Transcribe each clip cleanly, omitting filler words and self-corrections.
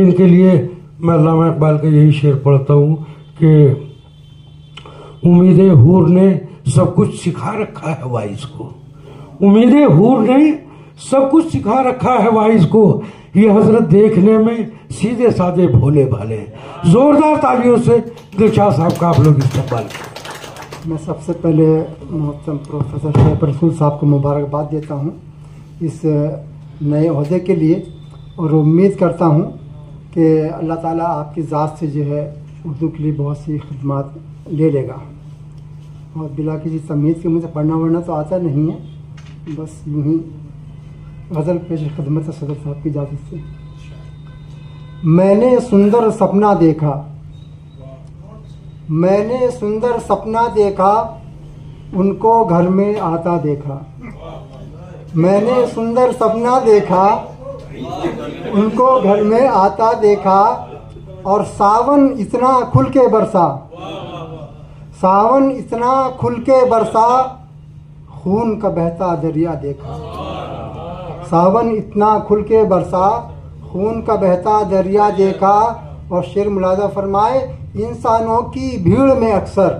इनके लिए मैं अल्लामा इकबाल का यही शेर पढ़ता हूँ कि उम्मीदें हूर ने सब कुछ सिखा रखा है वाइस को, उम्मीदें हूर ने सब कुछ सिखा रखा है वाइस को, ये हजरत देखने में सीधे साधे भोले भाले। जोरदार तालियों से दिलशाद साहब का आप लोग इस्तेमाल करें। मैं सबसे पहले मोहतरम प्रोफेसर शोएब रसूल साहब को मुबारकबाद देता हूँ इस नए ओहदे के लिए, और उम्मीद करता हूँ कि अल्लाह ताला आपकी ज़ात से जो है उर्दू के लिए बहुत सी खिदमत ले लेगा। और बिला किसी तमीज़ के मुझे पढ़ना वढ़ना तो आता नहीं है, बस यूँ ही गज़ल पेश खिदमत है सदर साहब की इजाज़त से। मैंने सुंदर सपना देखा, मैंने सुंदर सपना देखा, उनको घर में आता देखा। मैंने सुंदर सपना देखा, उनको घर में आता देखा, और सावन इतना खुल के बरसा, सावन इतना खुल के बरसा, खून का बहता दरिया देखा। सावन इतना खुल के बरसा, खून का बहता दरिया देखा। और शेर मुलाजा फरमाए, इंसानों की भीड़ में अक्सर,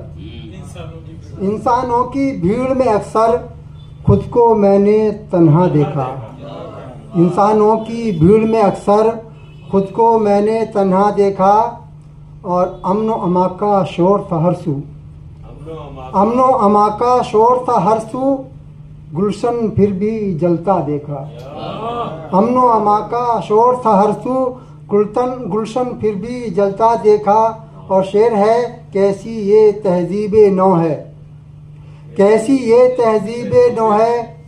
इंसानों की भीड़ में अक्सर खुद को मैंने तन्हा देखा। इंसानों की भीड़ में अक्सर खुद को मैंने तन्हा देखा। और अमनो अमा का शोर था हर सू, अमनो अमा का शोर था हर सू, गुलशन फिर भी जलता देखा। अमनो अमा का शोर था हर सू, गुलशन फिर भी जलता देखा। और शेर है, कैसी ये तहजीब नौ है, कैसी ये तहजीब नौ है,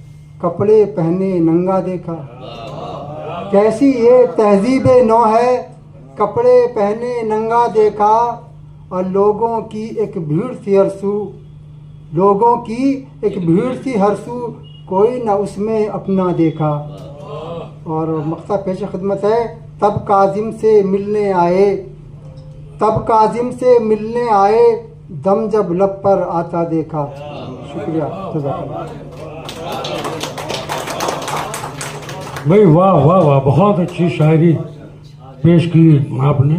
कपड़े पहने नंगा देखा। कैसी ये तहजीब नौ है, कपड़े पहने नंगा देखा। और लोगों की एक भीड़ थी हरसू, लोगों की एक भीड़ थी हरसू, कोई न उसमें अपना देखा। और मक़सद पेश खिदमत है, तब काजिम से मिलने आए, तब काजिम से मिलने आए, दम जब लब पर आता देखा। शुक्रिया। भाई वाह वाह वाह, बहुत अच्छी शायरी पेश की आपने।